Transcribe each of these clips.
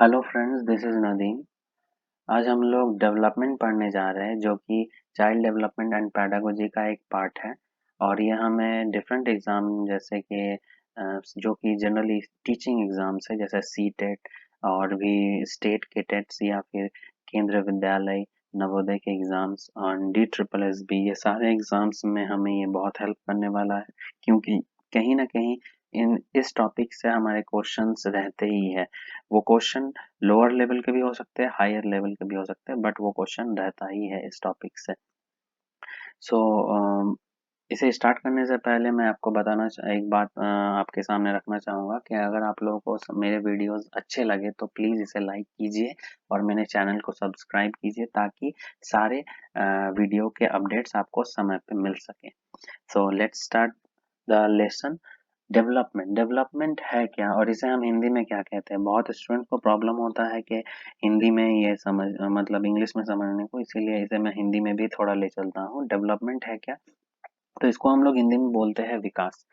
Hello friends, this is Nadeem. आज हम लोग डेवलपमेंट पढ़ने जा रहे हैं जो कि चाइल्ड डेवलपमेंट एंड पैडागोजी का एक पार्ट है। और ये हमें डिफरेंट एग्जाम जैसे कि जो कि जनरली टीचिंग एग्जाम्स है जैसे सी टेट और भी स्टेट के टेट्स या फिर केंद्रीय विद्यालय नवोदय के एग्जाम्स और DSSB, ये सारे एग्जाम्स में हमें ये बहुत हेल्प करने वाला है, क्योंकि कहीं ना कहीं इस टॉपिक से हमारे क्वेश्चंस रहते ही है। वो क्वेश्चन लोअर लेवल के भी हो सकते हैं, हायर लेवल के भी हो सकते हैं, बट वो क्वेश्चन रहता ही है इस टॉपिक से। सो इसे स्टार्ट करने से पहले मैं आपको एक बात आपके सामने रखना चाहूँगा कि अगर आप लोगों को मेरे वीडियोस अच्छे लगे तो प्लीज़ इसे लाइक कीजिए और मेरे चैनल को सब्सक्राइब कीजिए, ताकि सारे वीडियो के अपडेट्स आपको समय पे मिल सके। So let's start the lesson. Development है क्या और इसे हम हिंदी में क्या कहते हैं? बहुत स्टूडेंट को प्रॉब्लम होता है कि हिंदी में ये समझ मतलब इंग्लिश में समझने को, इसीलिए इसे मैं हिंदी में भी थोड़ा ले चलता हूँ। डेवलपमेंट है क्या? तो इसको हम लोग हिंदी में बोलते हैं विकास।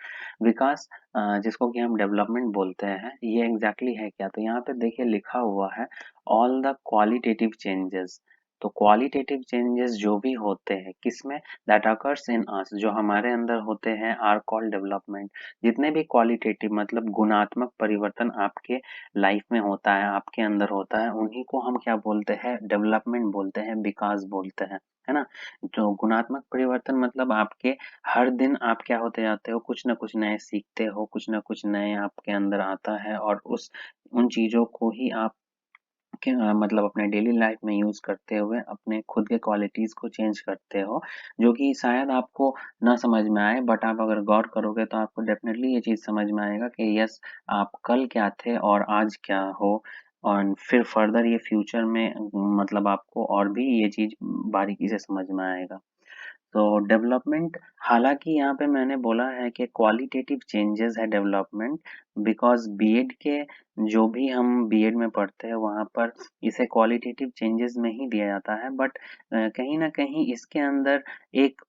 विकास जिसको कि हम डेवलपमेंट बोलते हैं, ये एग्जैक्टली है क्या? तो यहाँ पे देखिए लिखा हुआ है ऑल द क्वालिटेटिव चेंजेस। तो क्वालिटेटिव चेंजेस जो भी होते हैं किसमें, दैट अकर्स इन अस, जो हमारे अंदर होते हैं, आर कॉल्ड डेवलपमेंट। जितने भी क्वालिटेटिव मतलब गुणात्मक परिवर्तन आपके लाइफ में होता है, आपके अंदर होता है, उन्हीं को हम क्या बोलते हैं? डेवलपमेंट बोलते हैं, विकास बोलते हैं, है ना। तो गुणात्मक परिवर्तन मतलब आपके हर दिन आप क्या होते जाते हो, कुछ ना कुछ नए सीखते हो, कुछ ना कुछ नए आपके अंदर आता है और उस उन चीज़ों को ही आप मतलब अपने डेली लाइफ में यूज़ करते हुए अपने खुद के क्वालिटीज़ को चेंज करते हो, जो कि शायद आपको ना समझ में आए, बट आप अगर गौर करोगे तो आपको डेफिनेटली ये चीज़ समझ में आएगा कि यस, आप कल क्या थे और आज क्या हो। और फिर फर्दर ये फ्यूचर में मतलब आपको और भी ये चीज़ बारीकी से समझ में आएगा। तो डेवलपमेंट, हालांकि यहाँ पे मैंने बोला है कि क्वालिटेटिव चेंजेस है डेवलपमेंट, बिकॉज बीएड के जो भी हम बीएड में पढ़ते हैं वहाँ पर इसे क्वालिटेटिव चेंजेस में ही दिया जाता है, बट कहीं ना कहीं इसके अंदर एक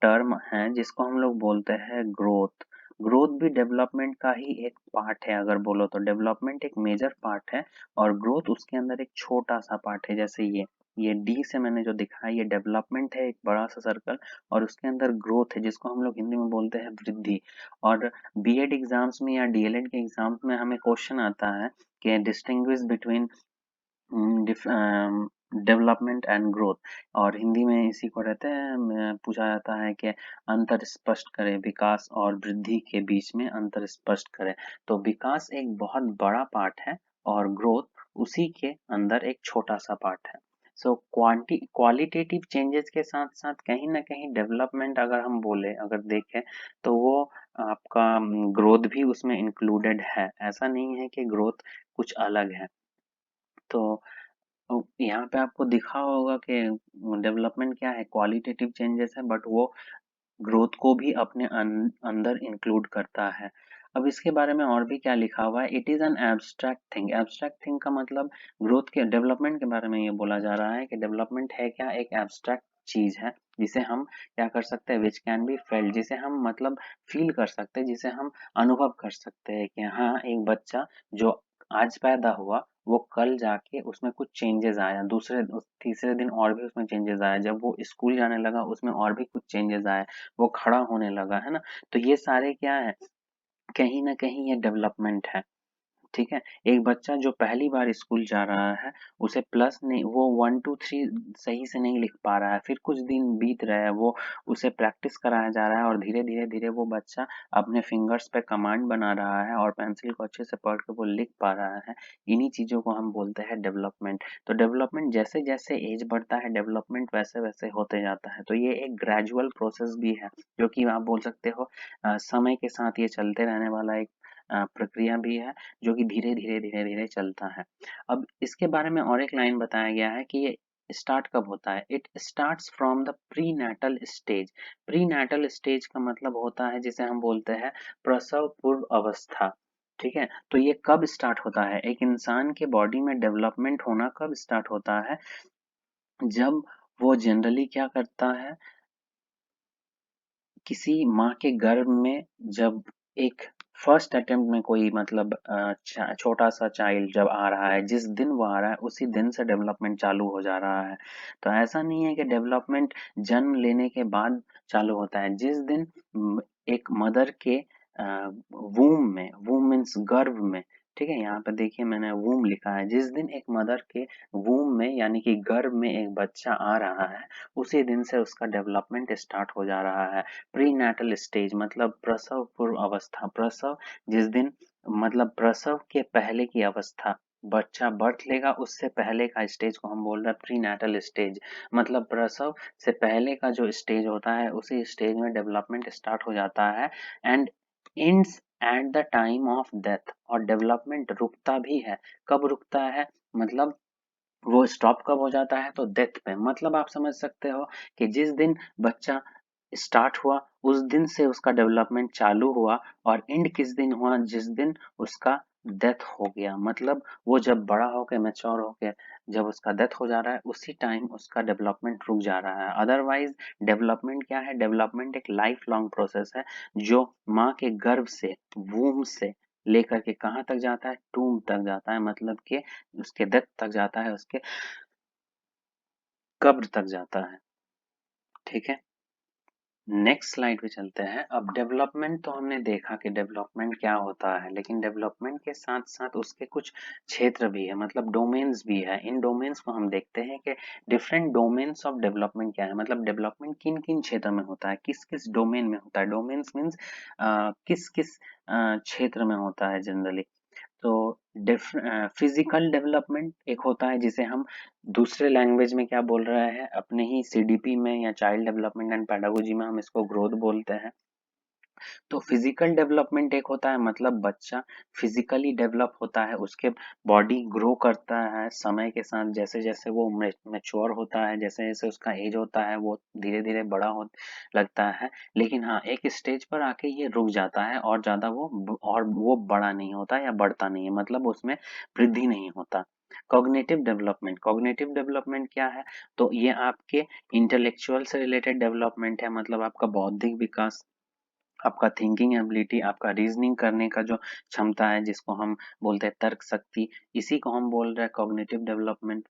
टर्म है जिसको हम लोग बोलते हैं ग्रोथ। ग्रोथ भी डेवलपमेंट का ही एक पार्ट है, अगर बोलो तो डेवलपमेंट एक मेजर पार्ट है और ग्रोथ उसके अंदर एक छोटा सा पार्ट है। जैसे ये डी से मैंने जो दिखाया, ये डेवलपमेंट है, एक बड़ा सा सर्कल, और उसके अंदर ग्रोथ है जिसको हम लोग हिंदी में बोलते हैं वृद्धि। और बीएड एग्जाम्स में या डीएलएड के एग्जाम्स में हमें क्वेश्चन आता है कि distinguish between development and growth, और हिंदी में इसी को रहते हैं पूछा जाता है कि अंतर स्पष्ट करें, विकास और वृद्धि के बीच में अंतर स्पष्ट करें। तो विकास एक बहुत बड़ा पार्ट है और ग्रोथ उसी के अंदर एक छोटा सा पार्ट है। सो क्वालिटेटिव चेंजेस के साथ साथ कहीं ना कहीं डेवलपमेंट अगर हम बोले, अगर देखें, तो वो आपका ग्रोथ भी उसमें इंक्लूडेड है। ऐसा नहीं है कि ग्रोथ कुछ अलग है। तो यहाँ पे आपको दिखा होगा कि डेवलपमेंट क्या है, क्वालिटेटिव चेंजेस है, बट वो ग्रोथ को भी अपने अंदर इंक्लूड करता है। अब इसके बारे में और भी क्या लिखा हुआ है, it is an abstract thing. Abstract thing का मतलब ग्रोथ के डेवलपमेंट के बारे में ये बोला जा रहा है कि डेवलपमेंट है क्या, एक एब्स्ट्रैक्ट चीज है जिसे हम क्या कर सकते हैं, विच कैन बी फेल्ड, जिसे हम मतलब फील कर सकते हैं, जिसे हम अनुभव कर सकते हैं कि हाँ, एक बच्चा जो आज पैदा हुआ वो कल जाके उसमें कुछ चेंजेस आया, तीसरे दिन और भी उसमें चेंजेस आया, जब वो स्कूल जाने लगा उसमें और भी कुछ चेंजेस आए, वो खड़ा होने लगा, है ना। तो ये सारे क्या है, कहीं ना कहीं ये डेवलपमेंट है। ठीक है। एक बच्चा जो पहली बार स्कूल जा रहा है, उसे प्लस नहीं, वो 1 2 3 सही से नहीं लिख पा रहा है, फिर कुछ दिन बीत रहे हैं, वो उसे प्रैक्टिस कराया जा रहा है और धीरे धीरे धीरे वो बच्चा अपने फिंगर्स पे कमांड बना रहा है और पेंसिल को अच्छे से पकड़ के वो लिख पा रहा है। इन्हीं चीजों को हम बोलते हैं डेवलपमेंट। तो डेवलपमेंट जैसे जैसे एज बढ़ता है, डेवलपमेंट वैसे वैसे होते जाता है। तो ये एक ग्रेजुअल प्रोसेस भी है, जो कि आप बोल सकते हो समय के साथ ये चलते रहने वाला एक प्रक्रिया भी है, जो कि धीरे धीरे धीरे धीरे चलता है। अब इसके बारे में और एक लाइन बताया गया है कि ये स्टार्ट कब होता है, it starts from the prenatal stage. Prenatal stage का मतलब होता है जिसे हम बोलते हैं प्रसव पूर्व अवस्था। ठीक है। तो ये कब स्टार्ट होता है, एक इंसान के बॉडी में डेवलपमेंट होना कब स्टार्ट होता है, जब वो जनरली क्या करता है, किसी माँ के गर्भ में जब एक फर्स्ट अटेम्प्ट में कोई मतलब छोटा सा चाइल्ड जब आ रहा है, जिस दिन वो आ रहा है उसी दिन से डेवलपमेंट चालू हो जा रहा है। तो ऐसा नहीं है कि डेवलपमेंट जन्म लेने के बाद चालू होता है। जिस दिन एक मदर के वूम में, वूम मीन्स गर्भ में, ठीक है, यहाँ पे देखिए मैंने वूम लिखा है, जिस दिन एक मदर के वूम में यानी कि गर्भ में एक बच्चा आ रहा है, उसी दिन से उसका डेवलपमेंट स्टार्ट हो जा रहा है। प्री नेटल स्टेज मतलब प्रसव पूर्व अवस्था, प्रसव जिस दिन मतलब प्रसव के पहले की अवस्था, बच्चा बर्थ लेगा उससे पहले का स्टेज को हम बोल रहे हैं प्री नेटल स्टेज। मतलब प्रसव से पहले का जो स्टेज होता है उसी स्टेज में डेवलपमेंट स्टार्ट हो जाता है and ends at the time of death. और डेवलपमेंट रुकता भी है। कब रुकता है मतलब वो स्टॉप कब हो जाता है तो डेथ पे। मतलब आप समझ सकते हो कि जिस दिन बच्चा स्टार्ट हुआ उस दिन से उसका डेवलपमेंट चालू हुआ और एंड किस दिन हुआ, जिस दिन उसका डेथ हो गया। मतलब वो जब बड़ा होके मैच्योर होके जब उसका डेथ हो जा रहा है उसी टाइम उसका डेवलपमेंट रुक जा रहा है। अदरवाइज डेवलपमेंट क्या है, डेवलपमेंट एक लाइफ लॉन्ग प्रोसेस है जो माँ के गर्भ से, वूम से लेकर के कहाँ तक जाता है, टूम तक जाता है, मतलब कि उसके डेथ तक जाता है, उसके कब्र तक जाता है। ठीक है, नेक्स्ट स्लाइड पे चलते हैं। अब डेवलपमेंट तो हमने देखा कि डेवलपमेंट क्या होता है, लेकिन डेवलपमेंट के साथ साथ उसके कुछ क्षेत्र भी है, मतलब डोमेन्स भी है। इन डोमेन्स को हम देखते हैं कि डिफरेंट डोमेन्स ऑफ डेवलपमेंट क्या है, मतलब डेवलपमेंट किन किन क्षेत्र में होता है, किस किस डोमेन में होता है। डोमेन्स मीन्स किस किस क्षेत्र में होता है जनरली। तो फिजिकल डेवलपमेंट एक होता है जिसे हम दूसरे लैंग्वेज में क्या बोल रहे हैं, अपने ही सीडीपी में या चाइल्ड डेवलपमेंट एंड पेडागोजी में हम इसको ग्रोथ बोलते हैं। तो फिजिकल डेवलपमेंट एक होता है मतलब बच्चा फिजिकली डेवलप होता है, उसके बॉडी ग्रो करता है समय के साथ, जैसे जैसे वो मैच्योर होता है, जैसे जैसे उसका एज होता है वो धीरे धीरे बड़ा हो लगता है। लेकिन हाँ, एक स्टेज पर आके ये रुक जाता है और ज्यादा और वो बड़ा नहीं होता या बढ़ता नहीं है, मतलब उसमें वृद्धि नहीं होता। कॉग्निटिव डेवलपमेंट, कॉग्निटिव डेवलपमेंट क्या है, तो ये आपके इंटेलेक्चुअल से रिलेटेड डेवलपमेंट है, मतलब आपका बौद्धिक विकास, आपका थिंकिंग एबिलिटी, आपका रीजनिंग करने का जो क्षमता है जिसको हम बोलते हैं तर्क शक्ति, इसी को हम बोल रहे हैं कॉग्निटिव डेवलपमेंट।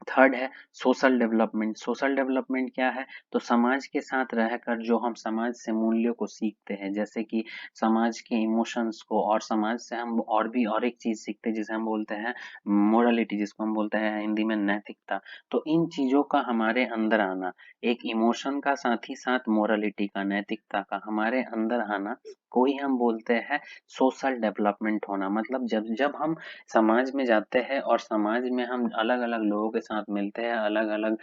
थर्ड है सोशल डेवलपमेंट। सोशल डेवलपमेंट क्या है, तो समाज के साथ रहकर जो हम समाज से मूल्यों को सीखते हैं, जैसे कि समाज के इमोशंस को, और समाज से हम और भी और एक चीज सीखते हैं जिसे हम बोलते हैं मोरालिटी, जिसको हम बोलते हैं हिंदी में नैतिकता। तो इन चीजों का हमारे अंदर आना, एक इमोशन का साथ ही साथ मोरालिटी का, नैतिकता का हमारे अंदर आना, को ही हम बोलते हैं सोशल डेवलपमेंट होना। मतलब जब जब हम समाज में जाते हैं और समाज में हम अलग अलग लोगों के साथ मिलते हैं, अलग अलग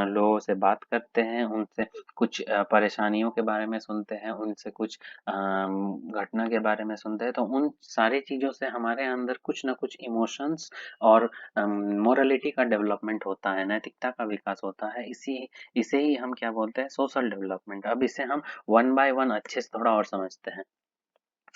लोगों से बात करते हैं, उनसे कुछ परेशानियों के बारे में सुनते हैं, उनसे कुछ घटना के बारे में सुनते हैं, तो उन सारी चीजों से हमारे अंदर कुछ ना कुछ इमोशंस और मोरालिटी का डेवलपमेंट होता है, नैतिकता का विकास होता है। इसे ही हम क्या बोलते हैं, सोशल डेवलपमेंट। अब इसे हम वन बाय वन अच्छे से थोड़ा और समझते हैं।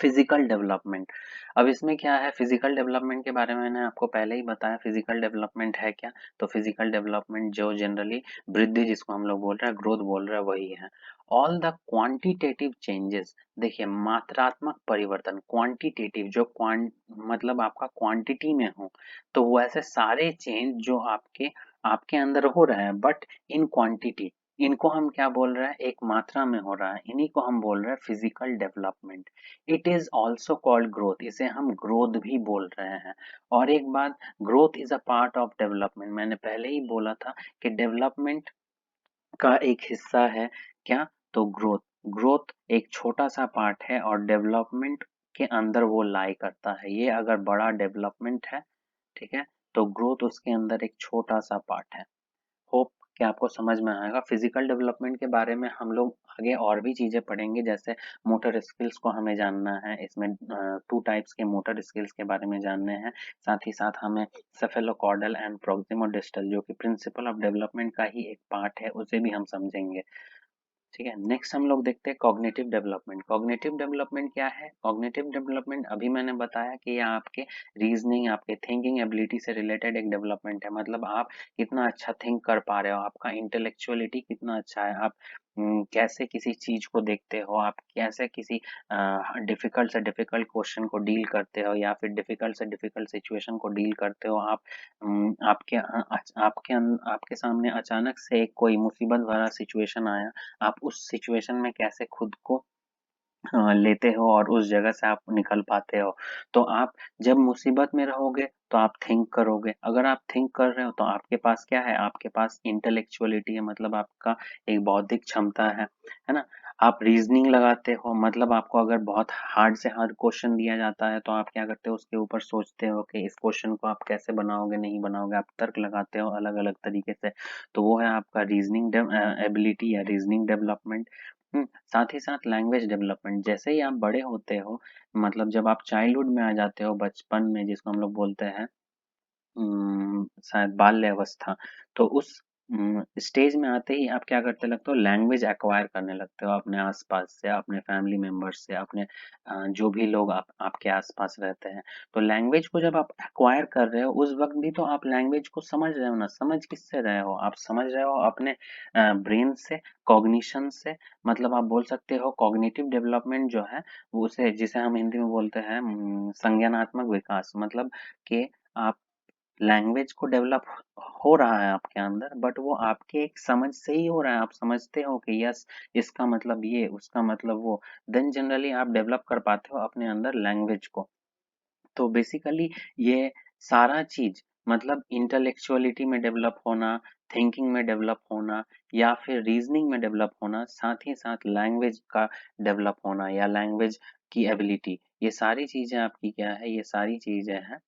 फिजिकल डेवलपमेंट, अब इसमें क्या है, फिजिकल डेवलपमेंट के बारे में मैंने आपको पहले ही बताया फिजिकल डेवलपमेंट है क्या। तो फिजिकल डेवलपमेंट जो जनरली वृद्धि जिसको हम लोग बोल रहे हैं, ग्रोथ बोल रहे हैं, वही है। ऑल द क्वांटिटेटिव चेंजेस, देखिए मात्रात्मक परिवर्तन, क्वांटिटेटिव जो मतलब आपका क्वांटिटी में हो, तो वैसे सारे चेंज जो आपके आपके अंदर हो रहे हैं बट इन क्वांटिटी, इनको हम क्या बोल रहे हैं, एक मात्रा में हो रहा है, इन्हीं को हम बोल रहे हैं physical development. It is also called growth, इसे हम ग्रोथ भी बोल रहे हैं। और एक बात, growth is a part of development, मैंने पहले ही बोला था कि डेवलपमेंट का एक हिस्सा है क्या, तो ग्रोथ। ग्रोथ एक छोटा सा पार्ट है और डेवलपमेंट के अंदर वो लाई करता है। ये अगर बड़ा डेवलपमेंट है, ठीक है, तो ग्रोथ उसके अंदर एक छोटा सा पार्ट है। होप कि आपको समझ में आएगा। फिजिकल डेवलपमेंट के बारे में हम लोग आगे और भी चीजें पढ़ेंगे, जैसे मोटर स्किल्स को हमें जानना है, इसमें टू टाइप्स के मोटर स्किल्स के बारे में जानने हैं। साथ ही साथ हमें सेफेलोकॉर्डल एंड प्रोक्सिमोडिस्टल जो कि प्रिंसिपल ऑफ डेवलपमेंट का ही एक पार्ट है, उसे भी हम समझेंगे। ठीक है, नेक्स्ट हम लोग देखते हैं कॉग्निटिव डेवलपमेंट। कॉग्निटिव डेवलपमेंट क्या है, कॉग्निटिव डेवलपमेंट अभी मैंने बताया कि ये आपके रीजनिंग, आपके थिंकिंग एबिलिटी से रिलेटेड एक डेवलपमेंट है। मतलब आप कितना अच्छा थिंक कर पा रहे हो, आपका इंटेलेक्चुअलिटी कितना अच्छा है, आप कैसे किसी चीज को देखते हो, आप कैसे किसी डिफिकल्ट से डिफिकल्ट क्वेश्चन को डील करते हो या फिर डिफिकल्ट से डिफिकल्ट सिचुएशन को डील करते हो आप। आपके सामने अचानक से एक कोई मुसीबत भरा सिचुएशन आया, आप उस सिचुएशन में कैसे खुद को लेते हो और उस जगह से आप निकल पाते हो। तो आप जब मुसीबत में रहोगे तो आप थिंक करोगे, अगर आप थिंक कर रहे हो तो आपके पास क्या है, आपके पास इंटेलेक्चुअलिटी है, मतलब आपका एक बौद्धिक क्षमता है ना। आप रीजनिंग लगाते हो, मतलब आपको अगर बहुत हार्ड से हार्ड क्वेश्चन दिया जाता है तो आप क्या करते हो, उसके ऊपर सोचते हो कि इस क्वेश्चन को आप कैसे बनाओगे, नहीं बनाओगे, आप तर्क लगाते हो अलग अलग तरीके से। तो वो है आपका रीजनिंग एबिलिटी या रीजनिंग डेवलपमेंट। साथ ही साथ लैंग्वेज डेवलपमेंट, जैसे ही आप बड़े होते हो, मतलब जब आप चाइल्डहुड में आ जाते हो, बचपन में जिसको हम लोग बोलते हैं शायद बाल्य अवस्था, तो उस स्टेज में आते ही आप क्या करते लगते हो, लैंग्वेज एक्वायर करने लगते हो अपने आसपास से, अपने फैमिली मेंबर्स से, अपने जो भी लोग आपके आसपास रहते हैं। तो लैंग्वेज को जब आप एक्वायर कर रहे हो उस वक्त भी तो आप लैंग्वेज को समझ रहे हो ना, समझ किससे रहे हो, आप समझ रहे हो अपने ब्रेन से, कॉग्निशन से, मतलब आप बोल सकते हो कॉग्निटिव डेवलपमेंट जो है वो उसे, जिसे हम हिंदी में बोलते हैं संज्ञानात्मक विकास, मतलब कि आप लैंग्वेज को डेवलप हो रहा है आपके अंदर, बट वो आपके एक समझ से ही हो रहा है, आप समझते हो कि यस इसका मतलब ये, उसका मतलब वो, देन जनरली आप डेवलप कर पाते हो अपने अंदर लैंग्वेज को। तो बेसिकली ये सारा चीज, मतलब इंटेलेक्चुअलिटी में डेवलप होना, थिंकिंग में डेवलप होना या फिर रीजनिंग में डेवलप होना, साथ ही साथ लैंग्वेज का डेवलप होना या लैंग्वेज की एबिलिटी, ये सारी चीजें आपकी क्या है, ये सारी चीजें हैं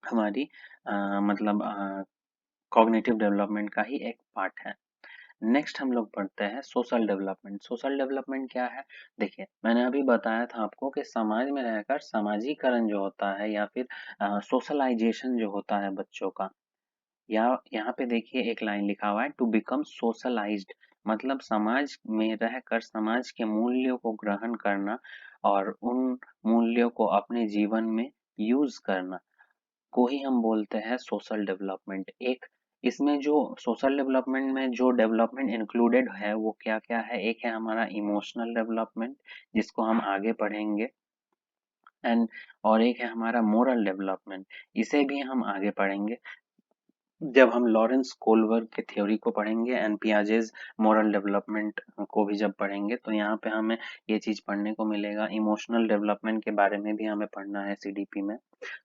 हमारी मतलब कॉग्निटिव डेवलपमेंट का ही एक पार्ट है। नेक्स्ट हम लोग पढ़ते हैं सोशल डेवलपमेंट। सोशल डेवलपमेंट क्या है, देखिए मैंने अभी बताया था आपको कि समाज में रहकर सामाजिकरण जो होता है या फिर सोशलाइजेशन जो होता है बच्चों का, या यहाँ पे देखिए एक लाइन लिखा हुआ है टू बिकम सोशलाइज्ड, मतलब समाज में रहकर समाज के मूल्यों को ग्रहण करना और उन मूल्यों को अपने जीवन में यूज करना को ही हम बोलते हैं सोशल डेवलपमेंट। एक इसमें जो सोशल डेवलपमेंट में जो डेवलपमेंट इंक्लूडेड है वो क्या क्या है, एक है हमारा इमोशनल डेवलपमेंट जिसको हम आगे पढ़ेंगे, एंड और एक है हमारा मोरल डेवलपमेंट, इसे भी हम आगे पढ़ेंगे जब हम लॉरेंस कोलबर्ग के थ्योरी को पढ़ेंगे एंड पियाजेज मोरल डेवलपमेंट को भी जब पढ़ेंगे तो यहाँ पे हमें ये चीज पढ़ने को मिलेगा। इमोशनल डेवलपमेंट के बारे में भी हमें पढ़ना है सीडीपी में।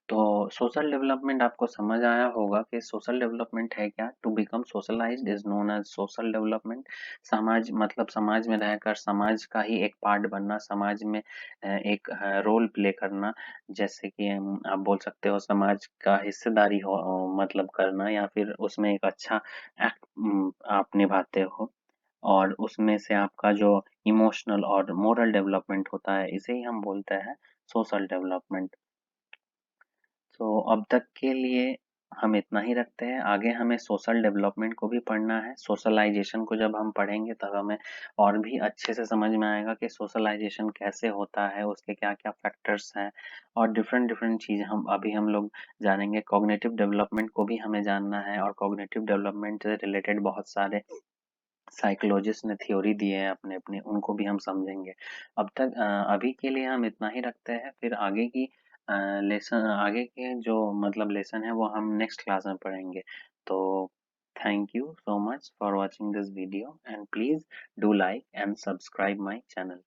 तो सोशल डेवलपमेंट आपको समझ आया होगा कि सोशल डेवलपमेंट है क्या, to become socialized is known as social development. समाज मतलब समाज में रहकर समाज का ही एक पार्ट बनना, समाज में एक रोल प्ले करना, जैसे कि आप बोल सकते हो समाज का हिस्सेदारी हो, मतलब करना, या फिर उसमें एक अच्छा एक्ट आप निभाते हो, और उसमें से आपका जो इमोशनल और मोरल डेवलपमेंट होता है इसे ही हम बोलते हैं सोशल डेवलपमेंट। तो अब तक के लिए हम इतना ही रखते हैं, आगे हमें सोशल डेवलपमेंट को भी पढ़ना है। सोशलाइजेशन को जब हम पढ़ेंगे तब हमें और भी अच्छे से समझ में आएगा कि सोशलाइजेशन कैसे होता है, उसके क्या क्या फैक्टर्स हैं, और डिफरेंट डिफरेंट चीज़ हम लोग जानेंगे। कॉग्निटिव डेवलपमेंट को भी हमें जानना है, और कॉग्निटिव डेवलपमेंट से रिलेटेड बहुत सारे साइकोलॉजिस्ट ने थ्योरी दिए हैं अपने अपने, उनको भी हम समझेंगे। अभी के लिए हम इतना ही रखते हैं, फिर आगे की लेसन, आगे के जो मतलब लेसन है वो हम नेक्स्ट क्लास में पढ़ेंगे। तो thank you so much for watching this video and please do like and subscribe my channel.